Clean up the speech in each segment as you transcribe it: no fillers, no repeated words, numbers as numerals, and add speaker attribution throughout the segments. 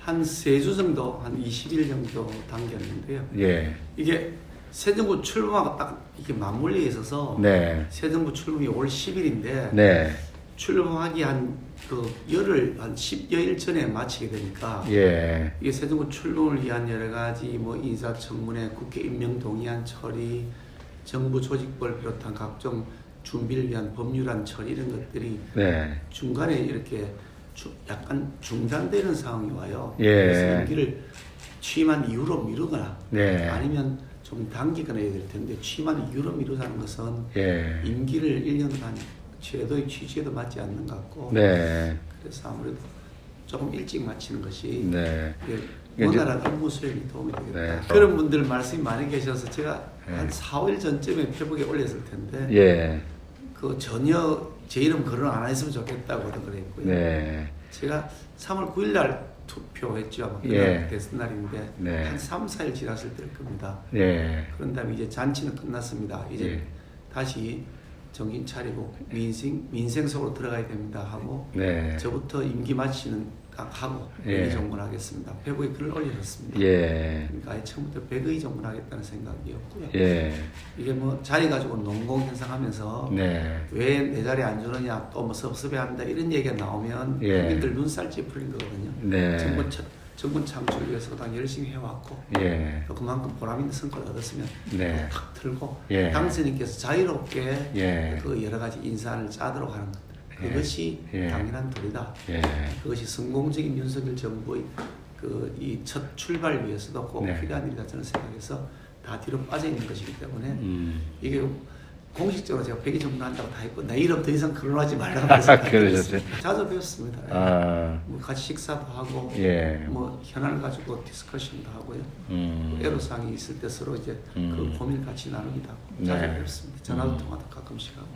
Speaker 1: 한 3주 정도, 한 20일 정도 당겼는데요.
Speaker 2: 예.
Speaker 1: 이게 새 정부 출범하고 딱 이게 맞물려 있어서
Speaker 2: 네.
Speaker 1: 새 정부 출범이 올 10일인데
Speaker 2: 네.
Speaker 1: 출범하기 한 열흘, 한 10여일 전에 마치게 되니까
Speaker 2: 예.
Speaker 1: 이게 새 정부 출범을 위한 여러 가지 인사청문회, 국회 임명 동의안 처리, 정부 조직법을 비롯한 각종 준비를 위한 법률안 처리 이런 것들이
Speaker 2: 네.
Speaker 1: 중간에 이렇게 약간 중단되는 상황이 와요.
Speaker 2: 예.
Speaker 1: 그래서 임기를 취임한 이후로 미루거나
Speaker 2: 네.
Speaker 1: 아니면 좀 단기간에 해야 될 텐데 취임한 이후로 미루자는 것은
Speaker 2: 예.
Speaker 1: 임기를 1년간 제도의 취지에도 맞지 않는 것 같고
Speaker 2: 네.
Speaker 1: 그래서 아무래도 조금 일찍 마치는 것이
Speaker 2: 네.
Speaker 1: 원활한 업무 수행에 도움이 되겠다.
Speaker 2: 네.
Speaker 1: 그런 분들 말씀이 많이 계셔서 제가
Speaker 2: 네.
Speaker 1: 한 4, 5일 전쯤에 페북에 올렸을 텐데
Speaker 2: 예.
Speaker 1: 그 전혀 제 이름 거론 안 했으면 좋겠다고도 그랬고요.
Speaker 2: 네.
Speaker 1: 제가 3월 9일 날 투표했죠. 아마
Speaker 2: 예.
Speaker 1: 그날 됐은 날인데
Speaker 2: 네.
Speaker 1: 한 3, 4일 지났을 때일 겁니다.
Speaker 2: 예.
Speaker 1: 그런 다음에 이제 잔치는 끝났습니다. 이제
Speaker 2: 예.
Speaker 1: 다시 정신 차리고 민생 속으로 들어가야 됩니다 하고
Speaker 2: 네.
Speaker 1: 저부터 임기 마치는 딱 하고
Speaker 2: 예.
Speaker 1: 백의 정문하겠습니다. 페북에 글을 올리셨습니다.
Speaker 2: 예.
Speaker 1: 그러니까 아예 처음부터 백의 정문하겠다는 생각이었고요.
Speaker 2: 예.
Speaker 1: 이게 뭐 자리 가지고 농공 현상하면서
Speaker 2: 네.
Speaker 1: 왜 내 자리 안 주느냐 또 뭐 섭섭해한다 이런 얘기가 나오면
Speaker 2: 예.
Speaker 1: 국민들 눈살찌 풀린 거거든요.
Speaker 2: 네.
Speaker 1: 정권 창출 위해서 당 열심히 해왔고
Speaker 2: 예.
Speaker 1: 또 그만큼 보람 있는 성과를 얻었으면
Speaker 2: 네.
Speaker 1: 탁 틀고
Speaker 2: 예.
Speaker 1: 당선인께서 자유롭게
Speaker 2: 예.
Speaker 1: 그 여러 가지 인사를 짜도록 하는 것
Speaker 2: 예.
Speaker 1: 그것이
Speaker 2: 예.
Speaker 1: 당연한 도리다.
Speaker 2: 예.
Speaker 1: 그것이 성공적인 윤석열 정부의 이 첫 출발 위해서도 꼭
Speaker 2: 네.
Speaker 1: 필요한 일이다 저는 생각해서 다 뒤로 빠져 있는 것이기 때문에 이게 공식적으로 제가 백의 정문한다고 다 했고 내 이름 더 이상 거론하지 말라고
Speaker 2: 그러셨어요?
Speaker 1: 자주 배웠습니다.
Speaker 2: 아.
Speaker 1: 뭐 같이 식사도 하고
Speaker 2: 예.
Speaker 1: 뭐 현안을 가지고 디스커션도 하고요. 애로사항이 있을 때 서로 이제 그 고민을 같이 나누기도 하고 자주
Speaker 2: 네.
Speaker 1: 배웠습니다. 전화도 통화도 가끔씩 하고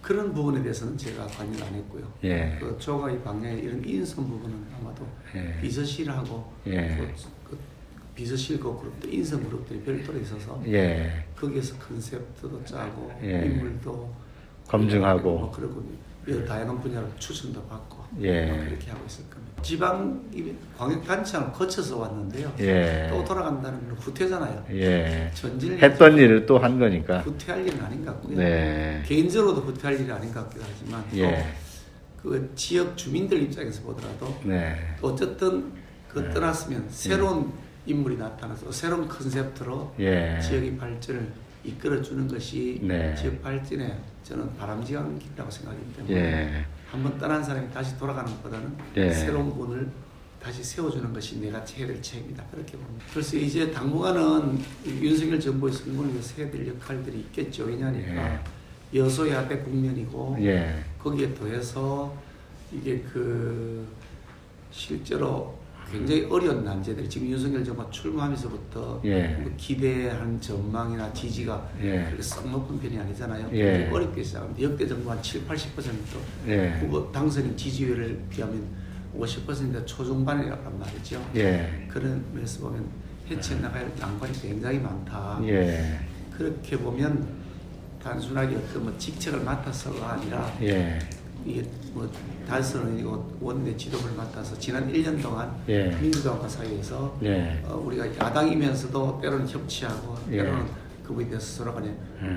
Speaker 1: 그런 부분에 대해서는 제가 관여를 안 했고요.
Speaker 2: 예.
Speaker 1: 그 조가의 방향에 이런 인선 부분은 아마도
Speaker 2: 예.
Speaker 1: 비서실하고
Speaker 2: 예.
Speaker 1: 그 비서실 그 그룹도 인선 그룹들이 별도로 있어서
Speaker 2: 예.
Speaker 1: 거기에서 컨셉트도 짜고
Speaker 2: 예.
Speaker 1: 인물도
Speaker 2: 검증하고.
Speaker 1: 뭐 그러고 여러 다양한 분야로 추천도 받고
Speaker 2: 예.
Speaker 1: 뭐 그렇게 하고 있을 겁니다. 지방 광역단체장을 거쳐서 왔는데요.
Speaker 2: 예.
Speaker 1: 또 돌아간다는 건 후퇴잖아요.
Speaker 2: 예.
Speaker 1: 전진을
Speaker 2: 했던 일을 또 한 거니까.
Speaker 1: 후퇴할 일은 아닌 것 같고요.
Speaker 2: 네.
Speaker 1: 개인적으로도 후퇴할 일이 아닌 것 같기도 하지만
Speaker 2: 예.
Speaker 1: 또 그 지역 주민들 입장에서 보더라도
Speaker 2: 네.
Speaker 1: 어쨌든 그 떠났으면 새로운 인물이 나타나서 새로운 컨셉트로
Speaker 2: 예.
Speaker 1: 지역의 발전을 이끌어주는 것이
Speaker 2: 네.
Speaker 1: 지역 발전에 저는 바람직한 길이라고 생각하기 때문에
Speaker 2: 예.
Speaker 1: 한번 떠난 사람이 다시 돌아가는 것보다는
Speaker 2: 예.
Speaker 1: 새로운 분을 다시 세워주는 것이 내가 해야 될 책임이다 그렇게 봅니다. 그래서 이제 당분간은 윤석열 정부의 성공을 위해서 해야 될 역할들이 있겠죠. 왜냐하니까 여소야대 국면이고
Speaker 2: 예.
Speaker 1: 거기에 더해서 이게 그 실제로 굉장히 어려운 난제들 지금 윤석열 정부가 출범하면서부터
Speaker 2: 예.
Speaker 1: 뭐 기대한 전망이나 지지가
Speaker 2: 예.
Speaker 1: 그렇게 썩 높은 편이 아니잖아요.
Speaker 2: 예.
Speaker 1: 굉장히 어렵게 시작합니다. 역대 정부 한 7, 80%
Speaker 2: 예.
Speaker 1: 후보 당선인 지지율을 비하면 50% 초중반이란 말이죠.
Speaker 2: 예.
Speaker 1: 그런 면에서 보면 해체 나가야 할 난관이 굉장히 많다.
Speaker 2: 예.
Speaker 1: 그렇게 보면 단순하게 어떤 뭐 직책을 맡아서가 아니라
Speaker 2: 예.
Speaker 1: 이게 뭐 달선이고 원내 지도부를 맡아서 지난 1년 동안
Speaker 2: 예.
Speaker 1: 민주당과 사이에서
Speaker 2: 예.
Speaker 1: 우리가 야당이면서도 때로는 협치하고
Speaker 2: 예.
Speaker 1: 때로는 그거에 대해서 서로 간에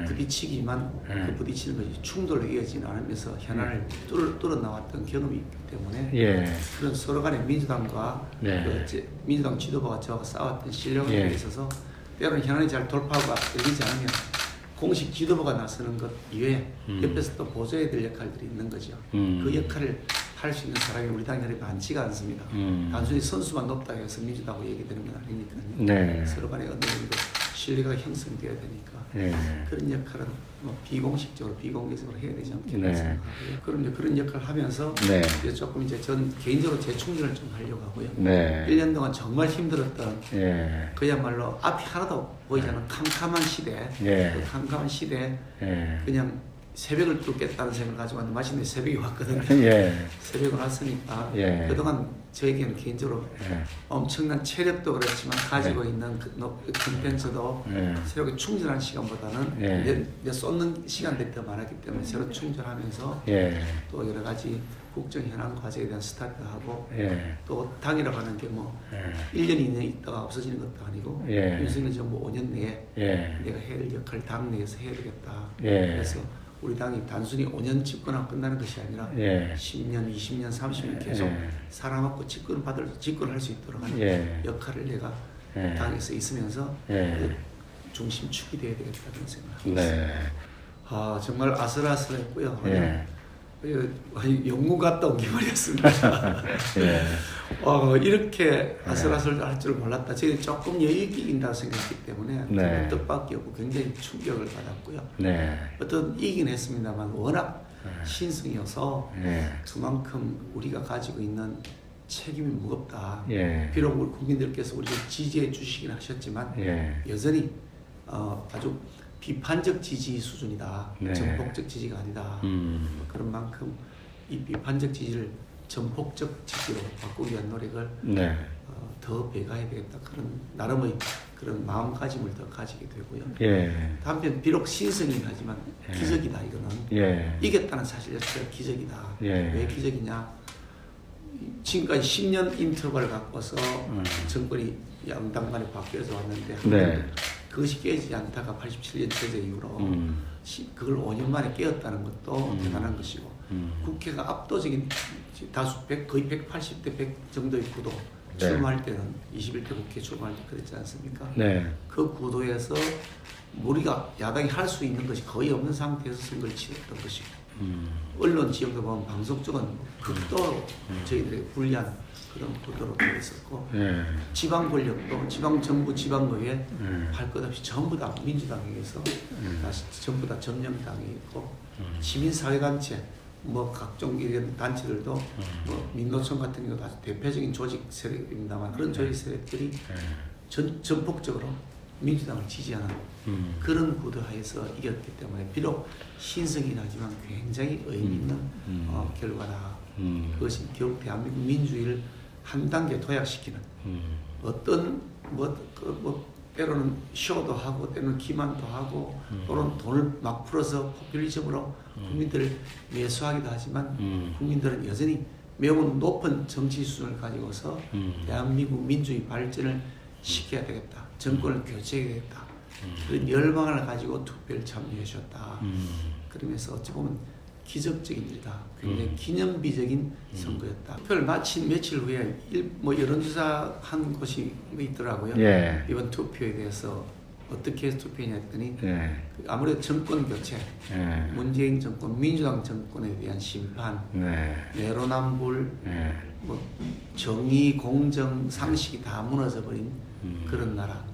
Speaker 1: 부딪히기만
Speaker 2: 예.
Speaker 1: 그 부딪히는 것이 충돌로 이어지지 않으면서 현안을 뚫어 나왔던 경험이 있기 때문에
Speaker 2: 예.
Speaker 1: 그런 서로 간에 민주당과
Speaker 2: 네.
Speaker 1: 민주당 지도부가 저하고 싸웠던 실력에
Speaker 2: 예.
Speaker 1: 있어서 때로는 현안이 잘 돌파가 되지 않으면 공식 지도부가 나서는 것 이외에 옆에서 또 보조해야 될 역할들이 있는 거죠. 그 역할을 할 수 있는 사람이 우리 당연히 많지가 않습니다. 단순히 선수만 높다고 해서 민주당하고 얘기되는 건 아니니까요.
Speaker 2: 네.
Speaker 1: 서로 간에 어느 정도 신뢰가 형성되어야 되니까
Speaker 2: 예.
Speaker 1: 그런 역할은 뭐 비공식적으로 비공개적으로 해야 되지 않겠나
Speaker 2: 네.
Speaker 1: 생각하고요. 그럼 이제 그런 역할을 하면서
Speaker 2: 네.
Speaker 1: 이제 조금 이제 전 개인적으로 재충전을 좀 하려고 하고요.
Speaker 2: 네.
Speaker 1: 1년 동안 정말 힘들었던
Speaker 2: 예.
Speaker 1: 그야말로 앞이 하나도 보이지 않는 캄캄한 시대,
Speaker 2: 예.
Speaker 1: 그 캄캄한 시대
Speaker 2: 예.
Speaker 1: 그냥 새벽을 뚫겠다는 생각을 가지고 왔는데 마침내 새벽이 왔거든요.
Speaker 2: 예.
Speaker 1: 새벽을 왔으니까
Speaker 2: 예.
Speaker 1: 그동안 저에게는 개인적으로
Speaker 2: 예.
Speaker 1: 엄청난 체력도 그렇지만 가지고 있는 컨텐츠도
Speaker 2: 예.
Speaker 1: 새롭게 충전한 시간보다는
Speaker 2: 예.
Speaker 1: 이제 쏟는 시간들이 더 많았기 때문에 새로 충전하면서
Speaker 2: 예.
Speaker 1: 또 여러 가지 국정 현안 과제에 대한 스타트하고
Speaker 2: 예.
Speaker 1: 또 당이라고 하는 게 뭐
Speaker 2: 예.
Speaker 1: 1년 2년 있다가 없어지는 것도 아니고
Speaker 2: 예.
Speaker 1: 윤석열 정부 5년 내에
Speaker 2: 예.
Speaker 1: 내가 해야 할 역할을 당 내에서 해야 되겠다.
Speaker 2: 예.
Speaker 1: 그래서 우리 당이 단순히 5년 집권하고 끝나는 것이 아니라
Speaker 2: 예.
Speaker 1: 10년, 20년, 30년 계속
Speaker 2: 예.
Speaker 1: 살아남고 집권할 수 있도록 하는
Speaker 2: 예.
Speaker 1: 역할을 내가
Speaker 2: 예.
Speaker 1: 당에서 있으면서
Speaker 2: 예.
Speaker 1: 그 중심축이 되어야 되겠다는 생각을
Speaker 2: 네.
Speaker 1: 아 정말 아슬아슬했고요.
Speaker 2: 예.
Speaker 1: 영국 갔다 온 기분이었습니다.
Speaker 2: 예.
Speaker 1: 이렇게 아슬아슬할 줄 몰랐다. 저희 조금 여유 있게 이긴다고 생각했기 때문에
Speaker 2: 네.
Speaker 1: 뜻밖의 없고 굉장히 충격을 받았고요.
Speaker 2: 네.
Speaker 1: 어떤 이긴 했습니다만 워낙 신승이어서
Speaker 2: 예.
Speaker 1: 그만큼 우리가 가지고 있는 책임이 무겁다.
Speaker 2: 예.
Speaker 1: 비록 우리 국민들께서 우리를 지지해 주시긴 하셨지만
Speaker 2: 예.
Speaker 1: 여전히 아주 비판적 지지 수준이다.
Speaker 2: 네.
Speaker 1: 전폭적 지지가 아니다. 그런 만큼 이 비판적 지지를 전폭적 지지로 바꾸기 위한 노력을
Speaker 2: 네.
Speaker 1: 더 배가해야 되겠다. 그런 나름의 그런 마음가짐을 더 가지게 되고요.
Speaker 2: 예.
Speaker 1: 한편 비록 신성이긴 하지만
Speaker 2: 예.
Speaker 1: 기적이다 이거는.
Speaker 2: 예.
Speaker 1: 이겼다는 사실 자체가 기적이다.
Speaker 2: 예.
Speaker 1: 왜 기적이냐? 지금까지 10년 인터벌을 갖고서 정권이 양당 간에 바뀌어서 왔는데
Speaker 2: 네.
Speaker 1: 그것이 깨지지 않다가 87년 체제 이후로 그걸 5년 만에 깨었다는 것도 대단한 것이고 국회가 압도적인 다수 거의 180대 100 정도의 구도
Speaker 2: 네.
Speaker 1: 출마할 때는 21대 국회 출마할 때 그랬지 않습니까?
Speaker 2: 네.
Speaker 1: 그 구도에서 우리가 야당이 할 수 있는 것이 거의 없는 상태에서 선거를 치렀던 것이고 언론 지형도 보면 방송 쪽은 극도로 저희들의 불리한 그런 구도로 되어 있었고
Speaker 2: 예.
Speaker 1: 지방 권력도 지방 정부 지방의회 할 것 없이 전부 다 민주당에 의해서 다시 전부 다 점령당에 있고 시민사회단체 뭐 각종 이런 단체들도 뭐 민노총 같은 경우도 아주 대표적인 조직 세력입니다만 그런 조직 세력들이 전폭적으로 민주당을 지지하는 그런 구도하에서 이겼기 때문에 비록 신성이긴 하지만 굉장히 의미 있는 결과다. 그것이 결국 대한민국 민주주의를 한 단계 도약시키는 어떤 때로는 쇼도 하고 때로는 기만도 하고 또는 돈을 막 풀어서 포퓰리즘으로 국민들을 매수하기도 하지만 국민들은 여전히 매우 높은 정치 수준을 가지고서 대한민국 민주주의 발전을 시켜야 되겠다. 정권을 교체해야 되겠다. 그런 열망을 가지고 투표를 참여해 주셨다. 그러면서 어찌 보면 기적적인 일이다. 굉장히 기념비적인 선거였다. 투표를 마친 며칠 후에 여론조사 한 곳이 있더라고요.
Speaker 2: 예.
Speaker 1: 이번 투표에 대해서 어떻게 해서 투표했냐 했더니
Speaker 2: 예.
Speaker 1: 아무래도 정권 교체,
Speaker 2: 예.
Speaker 1: 문재인 정권, 민주당 정권에 대한 심판,
Speaker 2: 네.
Speaker 1: 내로남불,
Speaker 2: 예.
Speaker 1: 뭐 정의, 공정, 상식이 다 무너져버린 그런 나라.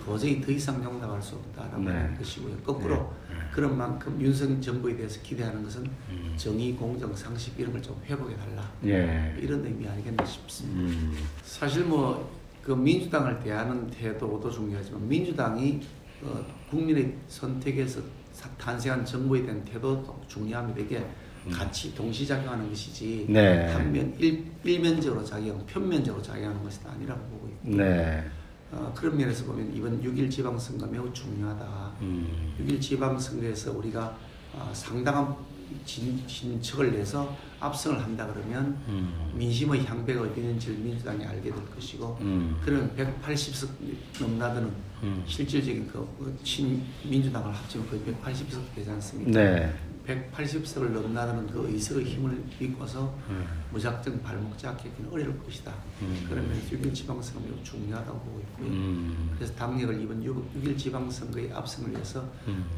Speaker 1: 도저히 더 이상 용납할 수 없다라고
Speaker 2: 네.
Speaker 1: 하는 것이고요. 거꾸로 그런 만큼 윤석열 정부에 대해서 기대하는 것은 정의, 공정, 상식 이런 걸 좀 회복해달라.
Speaker 2: 예.
Speaker 1: 이런 의미 아니겠나 싶습니다. 사실 그 민주당을 대하는 태도도 중요하지만 민주당이 국민의 선택에서 탄생한 정부에 대한 태도도 중요합니다. 이게 같이 동시작용하는 것이지
Speaker 2: 네.
Speaker 1: 한면 일면적으로 작용, 편면적으로 작용하는 것이 아니라고 보고 있고
Speaker 2: 네.
Speaker 1: 그런 면에서 보면 이번 6.1 지방선거 매우 중요하다. 6.1 지방선거에서 우리가 상당한 진척을 내서 압승을 한다 그러면 민심의 향배가 어디 있는지를 민주당이 알게 될 것이고 그러면 180석 넘나드는 실질적인 민주당을 합치면 거의 180석 되지 않습니까?
Speaker 2: 네.
Speaker 1: 180석을 넘나드는 그 의석의 힘을 믿고서 무작정 발목 잡기는 어려울 것이다. 그러면 6.1 지방선거 매우 중요하다고 보고 있고요. 그래서 당력을 이번 6.1 지방선거의 압승을 위해서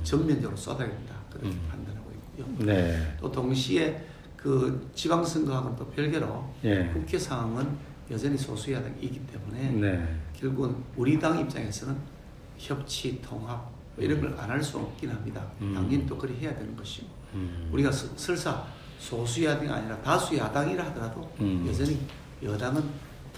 Speaker 1: 전면적으로 쏟아야 된다. 그렇게 판단하고 있고요.
Speaker 2: 네.
Speaker 1: 또 동시에 그 지방선거하고는 또 별개로
Speaker 2: 예.
Speaker 1: 국회 상황은 여전히 소수야당이기 때문에
Speaker 2: 네.
Speaker 1: 결국은 우리 당 입장에서는 협치, 통합 이런 걸 안 할 수 없긴 합니다. 당연히 또 그리 해야 되는 것이고 우리가 설사 소수야당이 아니라 다수야당이라 하더라도 여전히 여당은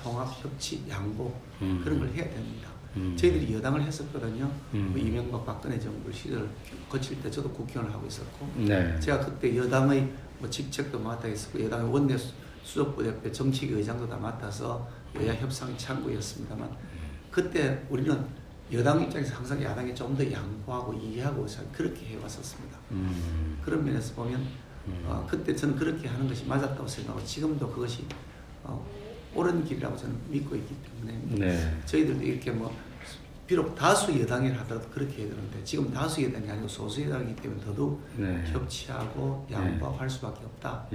Speaker 1: 통합, 협치, 양보 그런 걸 해야 됩니다. 저희들이 여당을 했었거든요. 뭐 이명박 박근혜 정부 시절을 거칠 때 저도 국회의원을 하고 있었고
Speaker 2: 네.
Speaker 1: 제가 그때 여당의 뭐 직책도 맡아 있었고 여당의 원내 수석부대표 정치계 의장도 다 맡아서 여야 협상의 창구였습니다만 그때 우리는 여당 입장에서 항상 야당에 좀 더 양보하고 이해하고 그렇게 해왔었습니다. 그런 면에서 보면 그때 저는 그렇게 하는 것이 맞았다고 생각하고 지금도 그것이 옳은 길이라고 저는 믿고 있기 때문에
Speaker 2: 네.
Speaker 1: 저희들도 이렇게 뭐 비록 다수 여당이라 하더라도 그렇게 해야 되는데 지금 다수 여당이 아니고 소수 여당이기 때문에 더더욱
Speaker 2: 네.
Speaker 1: 협치하고 양보할 수밖에 없다라고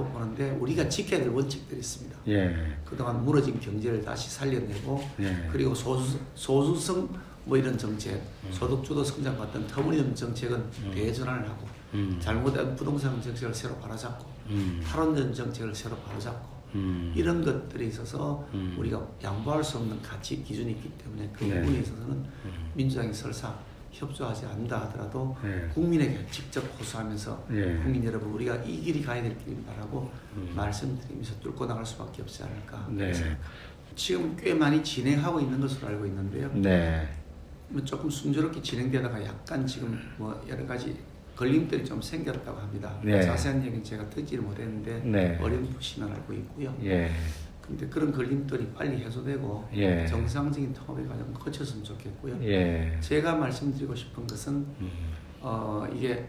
Speaker 2: 예.
Speaker 1: 보는데 우리가 지켜야 될 원칙들이 있습니다.
Speaker 2: 예.
Speaker 1: 그동안 무너진 경제를 다시 살려내고
Speaker 2: 예.
Speaker 1: 그리고 소수성 뭐 이런 정책, 소득주도 성장 같은 터무니없는 정책은 대전환을 하고 잘못된 부동산 정책을 새로 바로잡고 탈원전 정책을 새로 바로잡고 이런 것들에 있어서 우리가 양보할 수 없는 가치 기준이 있기 때문에 그
Speaker 2: 네.
Speaker 1: 부분에 있어서는 민주당이 설사 협조하지 않는다 하더라도
Speaker 2: 네.
Speaker 1: 국민에게 직접 호소하면서
Speaker 2: 네.
Speaker 1: 국민 여러분 우리가 이 길이 가야 될 길이다라고 말씀드리면서 뚫고 나갈 수밖에 없지 않을까.
Speaker 2: 네.
Speaker 1: 지금 꽤 많이 진행하고 있는 것으로 알고 있는데요.
Speaker 2: 네.
Speaker 1: 뭐 조금 순조롭게 진행되다가 약간 지금 뭐 여러 가지 걸림돌이 좀 생겼다고 합니다.
Speaker 2: 네.
Speaker 1: 자세한 얘기는 제가 듣지를 못했는데
Speaker 2: 네.
Speaker 1: 어렴풋이는 알고 있고요.
Speaker 2: 예.
Speaker 1: 근데 그런 걸림돌이 빨리 해소되고
Speaker 2: 예.
Speaker 1: 정상적인 통합의 과정을 거쳤으면 좋겠고요.
Speaker 2: 예.
Speaker 1: 제가 말씀드리고 싶은 것은 이게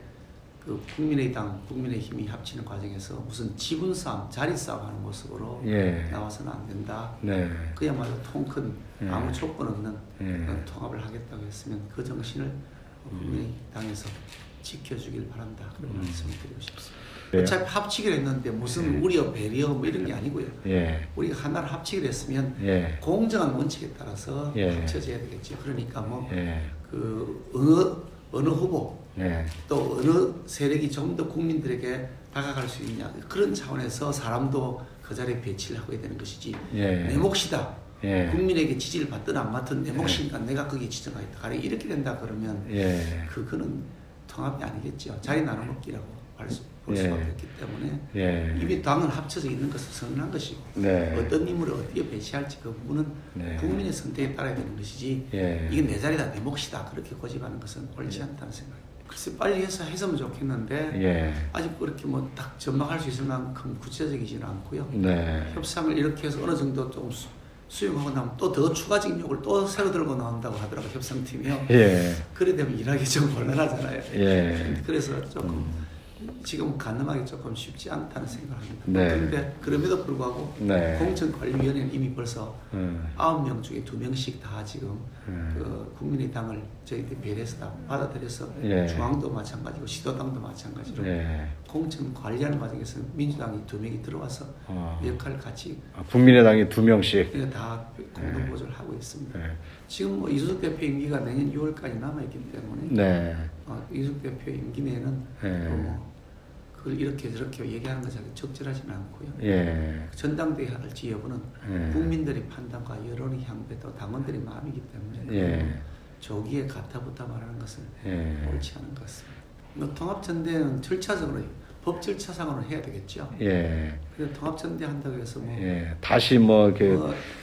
Speaker 1: 그 국민의당, 국민의힘이 합치는 과정에서 무슨 지분 싸움, 자리 싸움 하는 모습으로
Speaker 2: 예.
Speaker 1: 나와서는 안 된다.
Speaker 2: 네.
Speaker 1: 그야말로 통큰 아무 조건 없는
Speaker 2: 예.
Speaker 1: 그런 통합을 하겠다고 했으면 그 정신을 국민의당에서 지켜주길 바란다. 그런 말씀을 드리고 싶습니다.
Speaker 2: 그래요?
Speaker 1: 어차피 합치기로 했는데 무슨 우려, 배려 뭐 이런 게 아니고요.
Speaker 2: 예.
Speaker 1: 우리가 하나를 합치기로 했으면
Speaker 2: 예.
Speaker 1: 공정한 원칙에 따라서
Speaker 2: 예.
Speaker 1: 합쳐져야 되겠지. 그러니까 뭐
Speaker 2: 예.
Speaker 1: 그 어느 후보
Speaker 2: 예.
Speaker 1: 또 어느 세력이 좀 더 국민들에게 다가갈 수 있냐 그런 차원에서 사람도 그 자리에 배치를 하고 해야 되는 것이지
Speaker 2: 예.
Speaker 1: 내 몫이다.
Speaker 2: 예.
Speaker 1: 국민에게 지지를 받든 안 받든 내 몫이니까 내가 거기에 지정하겠다. 가령 이렇게 된다 그러면
Speaker 2: 예.
Speaker 1: 그거는 통합이 아니겠죠. 자리 나눠먹기라고 볼
Speaker 2: 예.
Speaker 1: 수밖에 없기 때문에
Speaker 2: 예.
Speaker 1: 이미 당은 합쳐져 있는 것은 선언한 것이고
Speaker 2: 네.
Speaker 1: 어떤 인물을 어떻게 배치할지 그 부분은
Speaker 2: 네.
Speaker 1: 국민의 선택에 따라야 되는 것이지
Speaker 2: 예.
Speaker 1: 이게 내 자리다 내 몫이다 그렇게 고집하는 것은 옳지 않다는 생각입니다. 글쎄 빨리 해서 했으면 좋겠는데
Speaker 2: 예.
Speaker 1: 아직 그렇게 뭐 딱 전망할 수 있을 만큼 구체적이지는 않고요.
Speaker 2: 네.
Speaker 1: 협상을 이렇게 해서 어느 정도 좀 수용하고 나면 또 더 추가적인 요구를 또 새로 들고 나온다고 하더라고요. 협상팀이요.
Speaker 2: 예.
Speaker 1: 그래 되면 일하기 좀 곤란하잖아요.
Speaker 2: 예.
Speaker 1: 그래서 조금 지금 가늠하기 조금 쉽지 않다는 생각을 합니다.
Speaker 2: 네.
Speaker 1: 그런데 그럼에도 불구하고
Speaker 2: 네.
Speaker 1: 공천관리위원회는 이미 벌써
Speaker 2: 음.
Speaker 1: 9명 중에 2명씩 다 지금 그 국민의당을 저희들이 배려해서 다 받아들여서
Speaker 2: 예.
Speaker 1: 중앙도 마찬가지고 시도당도 마찬가지로
Speaker 2: 예.
Speaker 1: 공천 관리하는 과정에서 민주당이 2명이 들어와서 역할을 같이
Speaker 2: 국민의당이 2명씩.
Speaker 1: 다 공동 보조를 하고 있습니다.
Speaker 2: 예.
Speaker 1: 지금 뭐 이준석 대표 임기가 내년 6월까지 남아있기 때문에
Speaker 2: 네.
Speaker 1: 이준석 대표 임기 내에는
Speaker 2: 예.
Speaker 1: 또 뭐 그걸 이렇게 저렇게 얘기하는 것이 적절하지는 않고요.
Speaker 2: 예.
Speaker 1: 전당대회 할지 여부는
Speaker 2: 예.
Speaker 1: 국민들의 판단과 여론의 향배 또 당원들의 마음이기 때문에
Speaker 2: 예.
Speaker 1: 조기에 가타부타 말하는 것은
Speaker 2: 예.
Speaker 1: 옳지 않은 것 같습니다. 뭐 통합전대는 절차적으로 법 절차상으로 해야 되겠죠.
Speaker 2: 예.
Speaker 1: 그래서 통합전대 한다고 해서 뭐
Speaker 2: 예. 다시 뭐 이렇게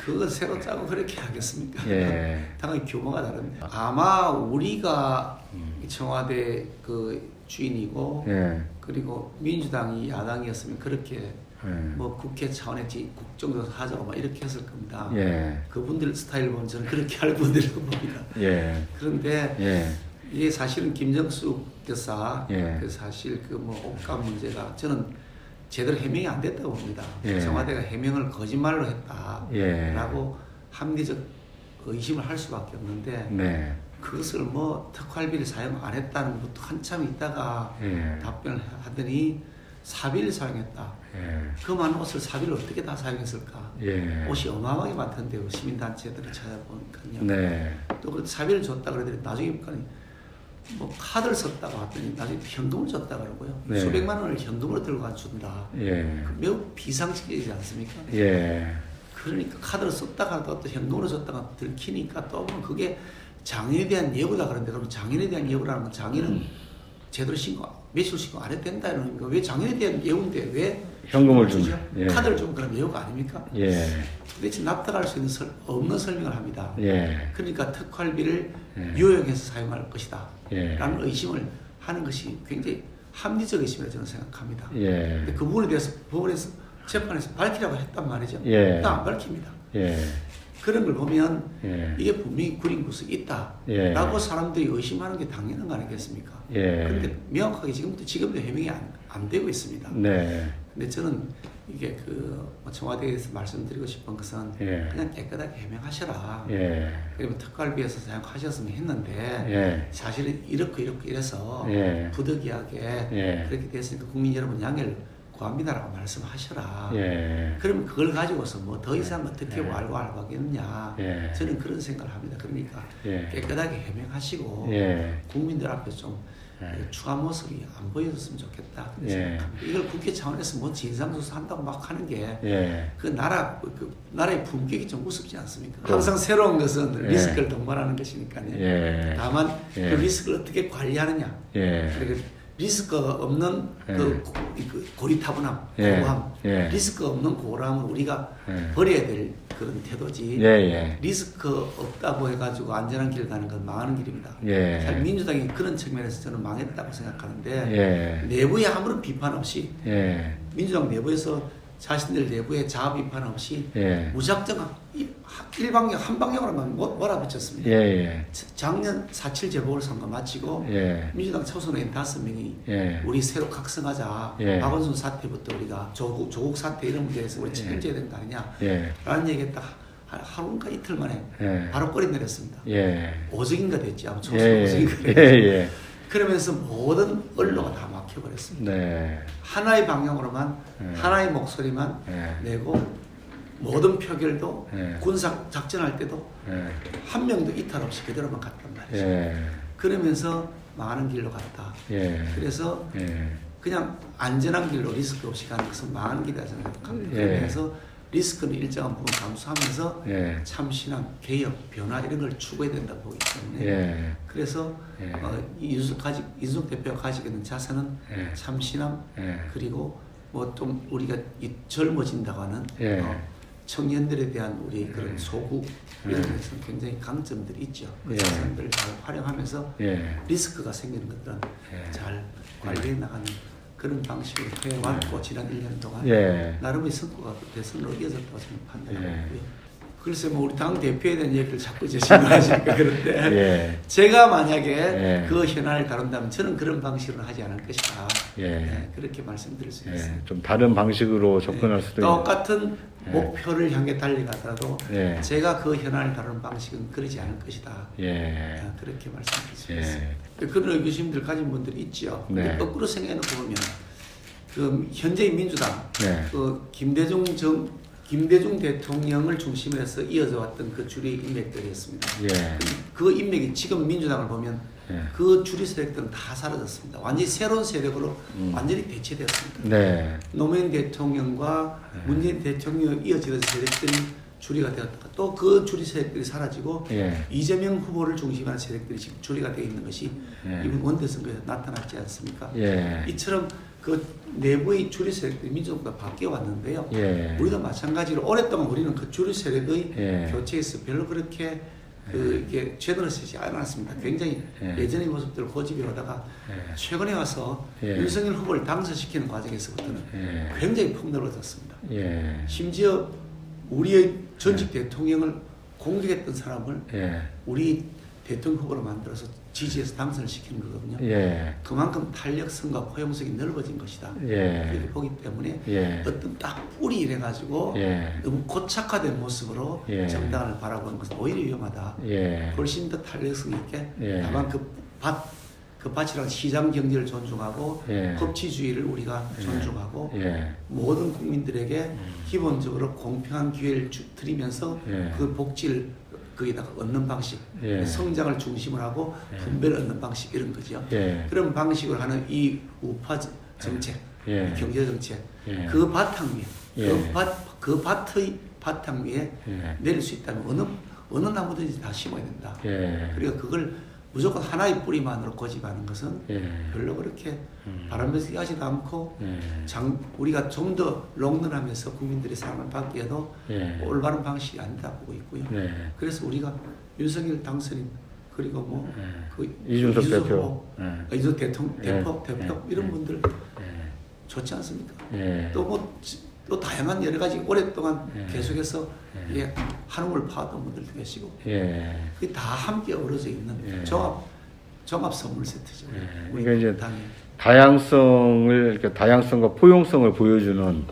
Speaker 1: 그거 새로 짜고 그렇게 하겠습니까?
Speaker 2: 예.
Speaker 1: 당연히 규모가 다른데 아마 우리가 청와대 그 주인이고
Speaker 2: 예.
Speaker 1: 그리고 민주당이 야당이었으면 그렇게
Speaker 2: 예.
Speaker 1: 뭐 국회 차원의 국정조사 하자고 막 이렇게 했을 겁니다.
Speaker 2: 예.
Speaker 1: 그분들 스타일 보면 저는 그렇게 할 분들이라고 봅니다.
Speaker 2: 예.
Speaker 1: 그런데
Speaker 2: 예.
Speaker 1: 이게 사실은 김정숙 여사
Speaker 2: 예.
Speaker 1: 그 사실 그 뭐 옷감 문제가 저는 제대로 해명이 안 됐다고 봅니다.
Speaker 2: 예.
Speaker 1: 청와대가 해명을 거짓말로
Speaker 2: 예.
Speaker 1: 했다라고 합리적 의심을 할 수밖에 없는데
Speaker 2: 네.
Speaker 1: 그것을 뭐 특활비를 사용 안 했다는 것도 한참 있다가
Speaker 2: 예.
Speaker 1: 답변을 하더니 사비를 사용했다.
Speaker 2: 예.
Speaker 1: 그 많은 옷을 사비를 어떻게 다 사용했을까?
Speaker 2: 예.
Speaker 1: 옷이 어마어마하게 많던데요. 시민단체들을 찾아보니까요.
Speaker 2: 네.
Speaker 1: 또 그 사비를 줬다 그러더니 나중에 보니까 뭐 카드를 썼다고 하더니 나중에 현금을 줬다 그러고요.
Speaker 2: 네.
Speaker 1: 수백만 원을 현금으로 들고 준다.
Speaker 2: 예.
Speaker 1: 매우 비상식이지 않습니까?
Speaker 2: 예.
Speaker 1: 그러니까 카드를 썼다가 또 현금으로 줬다가 들키니까 또 보면 그게 장인에 대한 예우다 그러는데 그럼 장인에 대한 예우라는 건 장인은 제대로 신고 매출 신고 안 해도 된다 이런 겁니까? 왜 장인에 대한 예우인데 왜
Speaker 2: 현금을
Speaker 1: 주죠?
Speaker 2: 주죠? 예.
Speaker 1: 카드를 주면 그럼 예우가 아닙니까?
Speaker 2: 예.
Speaker 1: 도대체 납득할 수 있는 없는 설명을 합니다.
Speaker 2: 예.
Speaker 1: 그러니까 특활비를
Speaker 2: 예.
Speaker 1: 유용해서 사용할 것이다.
Speaker 2: 예.
Speaker 1: 라는 의심을 하는 것이 굉장히 합리적 의심이라고 저는 생각합니다.
Speaker 2: 예.
Speaker 1: 근데 그 부분에 대해서 법원에서 재판에서 밝히라고 했단 말이죠.
Speaker 2: 예.
Speaker 1: 안 밝힙니다.
Speaker 2: 예.
Speaker 1: 그런 걸 보면
Speaker 2: 예.
Speaker 1: 이게 분명히 구린 구석이 있다. 라고 사람들이 의심하는 게 당연한 거 아니겠습니까?
Speaker 2: 예.
Speaker 1: 그런데 명확하게 지금도 해명이 안 되고 있습니다.
Speaker 2: 네.
Speaker 1: 근데 저는 이게 청와대에서 말씀드리고 싶은 것은
Speaker 2: 예.
Speaker 1: 그냥 깨끗하게 해명하셔라.
Speaker 2: 예.
Speaker 1: 그러면 특활비에서 사용하셨으면 했는데
Speaker 2: 예.
Speaker 1: 사실은 이렇게 이래서
Speaker 2: 예.
Speaker 1: 부득이하게
Speaker 2: 예.
Speaker 1: 그렇게 됐으니까 국민 여러분 양해를 구합니다라고 말씀하셔라.
Speaker 2: 예.
Speaker 1: 그러면 그걸 가지고서 뭐 더 이상 어떻게 알고 하겠느냐.
Speaker 2: 예.
Speaker 1: 저는 그런 생각을 합니다. 그러니까
Speaker 2: 예.
Speaker 1: 깨끗하게 해명하시고
Speaker 2: 예.
Speaker 1: 국민들 앞에 좀
Speaker 2: 예.
Speaker 1: 추가 모습이 안 보여줬으면 좋겠다. 그런
Speaker 2: 예.
Speaker 1: 생각합니다. 이걸 국회 차원에서 뭐 진상조사 한다고 막 하는 게
Speaker 2: 예.
Speaker 1: 그 나라의 품격이 좀 우습지 않습니까? 항상 새로운 것은
Speaker 2: 예.
Speaker 1: 리스크를 동반하는 것이니까요.
Speaker 2: 예.
Speaker 1: 다만
Speaker 2: 예.
Speaker 1: 그 리스크를 어떻게 관리하느냐.
Speaker 2: 예.
Speaker 1: 그리고 리스크가 없는
Speaker 2: 예.
Speaker 1: 그 고리타분함,
Speaker 2: 예.
Speaker 1: 고함,
Speaker 2: 예.
Speaker 1: 리스크가 없는 고람을 우리가
Speaker 2: 예.
Speaker 1: 버려야 될 그런 태도지.
Speaker 2: 예. 예.
Speaker 1: 리스크 없다고 해가지고 안전한 길 가는 건 망하는 길입니다.
Speaker 2: 예.
Speaker 1: 사실 민주당이 그런 측면에서 저는 망했다고 생각하는데
Speaker 2: 예.
Speaker 1: 내부에 아무런 비판 없이
Speaker 2: 예.
Speaker 1: 민주당 내부에서 자신들 내부에 자아 비판 없이
Speaker 2: 예.
Speaker 1: 무작정 일방향 한방향으로만 몰아붙였습니다.
Speaker 2: 예.
Speaker 1: 작년 4.7 재보궐선거 마치고
Speaker 2: 예.
Speaker 1: 민주당 초선의원 5명이
Speaker 2: 예.
Speaker 1: 우리 새로 각성하자.
Speaker 2: 예.
Speaker 1: 박원순 사태부터 우리가 조국 사태 이런 문제에서 우리 책임져야 되는 거 아니냐.
Speaker 2: 예.
Speaker 1: 라는 얘기가 딱 하루인가 이틀 만에
Speaker 2: 예.
Speaker 1: 바로 꼬리 내렸습니다.
Speaker 2: 예.
Speaker 1: 오직인가 됐지. 아마 초선
Speaker 2: 예.
Speaker 1: 오직인가
Speaker 2: 예.
Speaker 1: 됐지.
Speaker 2: 예.
Speaker 1: 그러면서 모든 언론가 다 막혀버렸습니다.
Speaker 2: 네.
Speaker 1: 하나의 방향으로만 하나의 목소리만 내고 모든 표결도 군사 작전할 때도 한 명도 이탈 없이 그대로만 갔단 말이죠. 그러면서 망하는 길로 갔다. 그래서 그냥 안전한 길로 리스크 없이 가는 것은 망하는 길이라고 생각합니다. 그러면서 리스크는 일정한 부분 감수하면서 참신함, 개혁, 변화 이런 걸 추구해야 된다고 보기 때문에 그래서 이준석 대표가 가지고 있는 자세는 참신함 그리고 뭐 좀 우리가 젊어진다고 하는 청년들에 대한 우리 그런 소구 이런 것은 굉장히 강점들이 있죠. 그 자산들을 잘 활용하면서 리스크가 생기는 것들은 잘 관리해 나가는 그런 방식으로 해왔고 지난 1년 동안 나름의 성과가 대선으로 이어졌다고 저는 판단하고요. 글쎄 뭐 우리 당 대표에 대한 얘기를 자꾸 제시하시니까 그런데 제가 만약에 그 현안을 다룬다면 저는 그런 방식으로 하지 않을 것이다. 그렇게 말씀드릴 수 있습니다.
Speaker 2: 좀 다른 방식으로 접근할 수도 있는.
Speaker 1: 똑같은 목표를 향해 달려가더라도 제가 그 현안을 다루는 방식은 그러지 않을 것이다. 그렇게 말씀드릴 수 있습니다. 그런 의구심들 가진 분들이 있죠. 근데 거꾸로 생각해놓고 보면 그 현재의 민주당 그 김대중 대통령을 중심으로 해서 이어져 왔던 그 줄의 인맥들이었습니다. 그 인맥이 지금 민주당을 보면 그 줄의 세력들은 다 사라졌습니다. 완전히 새로운 세력으로 완전히 대체되었습니다. 노무현 대통령과 문재인 대통령이 이어지는 세력들이 줄이가 되었다가 또 그 줄의 세력들이 사라지고 이재명 후보를 중심으로 세력들이 지금 줄이가 되어 있는 것이 이번 원대선거에서 나타났지 않습니까? 이처럼 그 내부의 줄의 세력들이 민주당보다 바뀌어 왔는데요. 우리도 마찬가지로 오랫동안 우리는 그 줄의 세력의 교체에서 별로 그렇게 이게 최근에 쓰지 않았습니다. 굉장히 예전의 모습들을 고집해 오다가 최근에 와서 윤석열 후보를 당선시키는 과정에서부터는 굉장히 폭넓어졌습니다. 심지어 우리의 전직 대통령을 공격했던 사람을 우리 대통령 후보로 만들어서 지지해서 당선을 시키는 거거든요. 그만큼 탄력성과 포용성이 넓어진 것이다. 이렇게 보기 때문에 어떤 딱 뿌리 이래가지고 너무 고착화된 모습으로 정당을 바라보는 것은 오히려 위험하다. 훨씬 더 탄력성 있게 다만 그 밭이란 시장 경제를 존중하고 법치주의를 우리가 존중하고 모든 국민들에게 기본적으로 공평한 기회를 드리면서 그 복지를 거기다가 얻는 방식, 성장을 중심으로 하고 분배를 얻는 방식 이런 거죠. 그런 방식으로 하는 이 우파 정책, 경제 정책, 그 바탕 위에, 그 밭의 바탕 위에 내릴 수 있다면 어느 나무든지 다 심어야 된다. 그리고 그걸 무조건 하나의 뿌리만으로 고집하는 것은 별로 그렇게 바람직하지도 않고 우리가 좀 더 롱런하면서 국민들의 사랑을 받기에도 올바른 방식이 아니다 보고 있고요. 그래서 우리가 윤석열 당선인 그리고 뭐 그
Speaker 2: 이준석 대표,
Speaker 1: 이준석 대표 이런 분들 좋지 않습니까? 또 다양한 여러 가지 오랫동안 계속해서 한옥을 파왔던 분들도 계시고 그게 다 함께 어우러져 있는 종합 선물 세트죠.
Speaker 2: 그러니까 이제
Speaker 1: 당에.
Speaker 2: 다양성을 다양성과 포용성을 보여주는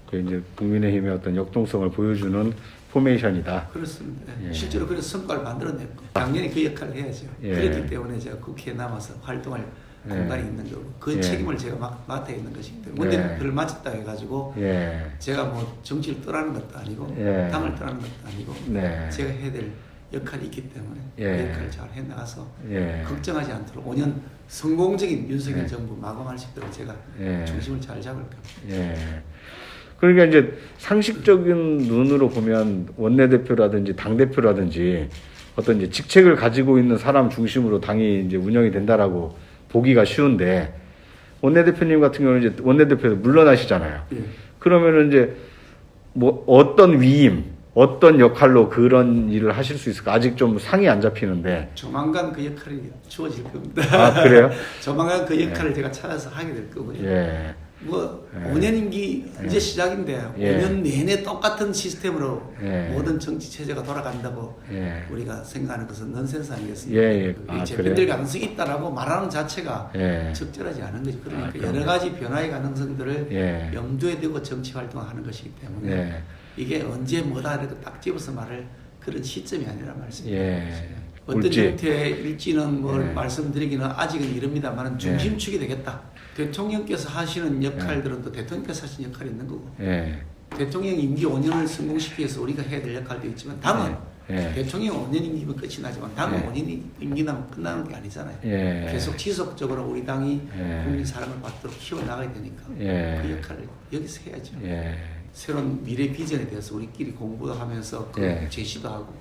Speaker 2: 그 이제 국민의힘의 어떤 역동성을 보여주는 포메이션이다.
Speaker 1: 그렇습니다.
Speaker 2: 예.
Speaker 1: 실제로 그래서 성과를 만들어냈고 당연히 그 역할을 해야죠.
Speaker 2: 예.
Speaker 1: 그렇기 때문에 제가 국회에 남아서 활동할
Speaker 2: 예.
Speaker 1: 공간이 있는 거고 그
Speaker 2: 예.
Speaker 1: 책임을 제가 맡아 있는 것이기 때문에
Speaker 2: 예.
Speaker 1: 원내대표를 맡았다 해가지고
Speaker 2: 예.
Speaker 1: 제가 뭐 정치를 떠나는 것도 아니고
Speaker 2: 예.
Speaker 1: 당을 떠나는 것도 아니고
Speaker 2: 네.
Speaker 1: 제가 해야 될 역할이 있기 때문에
Speaker 2: 예.
Speaker 1: 그 역할을 잘 해나가서
Speaker 2: 예.
Speaker 1: 걱정하지 않도록 5년 성공적인 윤석열
Speaker 2: 예.
Speaker 1: 정부 마감할 수 있도록 제가
Speaker 2: 예.
Speaker 1: 중심을 잘 잡을 겁니다.
Speaker 2: 예. 그러니까 이제 상식적인 눈으로 보면 원내대표라든지 당대표라든지 어떤 이제 직책을 가지고 있는 사람 중심으로 당이 이제 운영이 된다라고 보기가 쉬운데 원내대표님 같은 경우는 이제 원내대표에서 물러나시잖아요.
Speaker 1: 예.
Speaker 2: 그러면은 이제 뭐 어떤 위임, 어떤 역할로 그런 일을 하실 수 있을까? 아직 좀 상이 안 잡히는데.
Speaker 1: 조만간 그 역할이 주어질 겁니다.
Speaker 2: 아, 그래요?
Speaker 1: 조만간 그 역할을 제가 찾아서 하게 될 거고요.
Speaker 2: 예.
Speaker 1: 뭐
Speaker 2: 예.
Speaker 1: 5년 임기 이제 시작인데
Speaker 2: 예.
Speaker 1: 5년 내내 똑같은 시스템으로
Speaker 2: 예.
Speaker 1: 모든 정치 체제가 돌아간다고
Speaker 2: 예.
Speaker 1: 우리가 생각하는 것은 넌센스 아니겠습니까?
Speaker 2: 예, 예. 아,
Speaker 1: 재편될
Speaker 2: 그래요?
Speaker 1: 가능성이 있다라고 말하는 자체가
Speaker 2: 예.
Speaker 1: 적절하지 않은 거죠. 그러니까
Speaker 2: 아, 그럼요.
Speaker 1: 여러 가지 변화의 가능성들을
Speaker 2: 예.
Speaker 1: 염두에 두고 정치 활동하는 것이기 때문에
Speaker 2: 예.
Speaker 1: 이게 언제 뭐다 이렇게 딱 집어서 말할 그런 시점이 아니라 말씀입니다.
Speaker 2: 예.
Speaker 1: 어떤
Speaker 2: 옳지.
Speaker 1: 형태일지는 뭘
Speaker 2: 예.
Speaker 1: 말씀드리기는 아직은 이릅니다만 중심축이 되겠다. 대통령께서 하시는 역할들은 또 대통령께서 하시는 역할이 있는 거고
Speaker 2: 예.
Speaker 1: 대통령 임기 5년을 성공시키기 위해서 우리가 해야 될 역할도 있지만 당은
Speaker 2: 예.
Speaker 1: 대통령 5년 임기면 끝이 나지만 당은
Speaker 2: 예.
Speaker 1: 5년 임기 나면 끝나는 게 아니잖아요.
Speaker 2: 예.
Speaker 1: 계속 지속적으로 우리 당이
Speaker 2: 예.
Speaker 1: 국민 사랑을 받도록 키워나가야 되니까
Speaker 2: 예.
Speaker 1: 그 역할을 여기서 해야죠.
Speaker 2: 예.
Speaker 1: 새로운 미래 비전에 대해서 우리끼리 공부도 하면서 그
Speaker 2: 예.
Speaker 1: 제시도 하고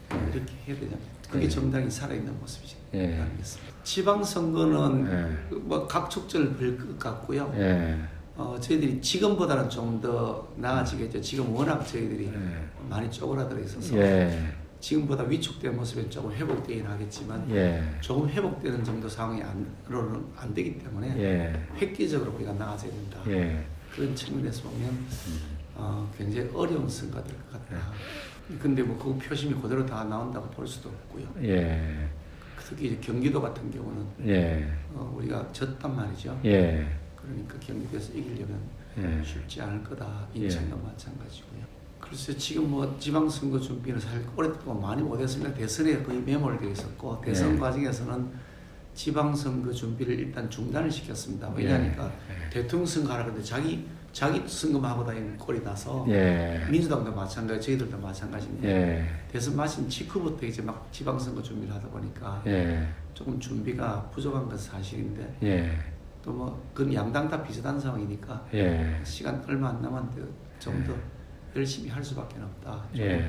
Speaker 1: 이렇게 해야 되잖아요. 그게
Speaker 2: 예.
Speaker 1: 정당이 살아있는 모습이지
Speaker 2: 예.
Speaker 1: 않겠습니까? 지방선거는
Speaker 2: 예.
Speaker 1: 뭐 각축전을 벌 것 같고요.
Speaker 2: 예.
Speaker 1: 저희들이 지금보다는 좀 더 나아지겠죠. 지금 워낙 저희들이
Speaker 2: 예.
Speaker 1: 많이 쪼그라들어 있어서
Speaker 2: 예.
Speaker 1: 지금보다 위축된 모습에 조금 회복되긴 하겠지만
Speaker 2: 예.
Speaker 1: 조금 회복되는 정도 상황이 안으로는 안 되기 때문에
Speaker 2: 예.
Speaker 1: 획기적으로 우리가 나아져야 된다.
Speaker 2: 예.
Speaker 1: 그런 측면에서 보면 굉장히 어려운 선거가 될 것 같다. 근데 뭐 그 표심이 그대로 다 나온다고 볼 수도 없고요.
Speaker 2: 예.
Speaker 1: 특히 이제 경기도 같은 경우는
Speaker 2: 예.
Speaker 1: 우리가 졌단 말이죠.
Speaker 2: 예.
Speaker 1: 그러니까 경기도에서 이기려면
Speaker 2: 예.
Speaker 1: 쉽지 않을 거다. 인천도 마찬가지고요. 글쎄 지금 뭐 지방선거 준비는 사실 오랫동안 많이 못했습니다. 대선에 거의 매몰되어 있었고 대선
Speaker 2: 예.
Speaker 1: 과정에서는 지방선거 준비를 일단 중단을 시켰습니다. 왜냐하니까 대통령 선거 하라 근데 자기 선거만 하고 다니는 꼴이 나서
Speaker 2: 예.
Speaker 1: 민주당도 마찬가지, 저희들도 마찬가지입니다.
Speaker 2: 예.
Speaker 1: 대선 마친 직후부터 이제 막 지방선거 준비를 하다 보니까
Speaker 2: 예.
Speaker 1: 조금 준비가 부족한 것은 사실인데
Speaker 2: 예.
Speaker 1: 또 뭐 그건 양당 다 비슷한 상황이니까
Speaker 2: 예.
Speaker 1: 시간 얼마 안 남았는데 좀 더 열심히 할 수밖에 없다. 좀
Speaker 2: 예.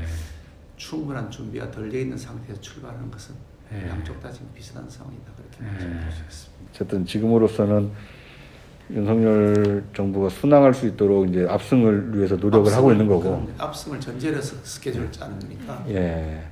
Speaker 1: 충분한 준비가 덜 돼 있는 상태에서 출발하는 것은
Speaker 2: 예.
Speaker 1: 양쪽 다 지금 비슷한 상황이다. 그렇게 말씀드릴 수 있습니다.
Speaker 2: 어쨌든 지금으로서는 윤석열 정부가 순항할 수 있도록 이제 압승을 위해서 노력을 하고 있는 거고.
Speaker 1: 압승을 전제로 해서 스케줄을 짜는 거니까.
Speaker 2: 예.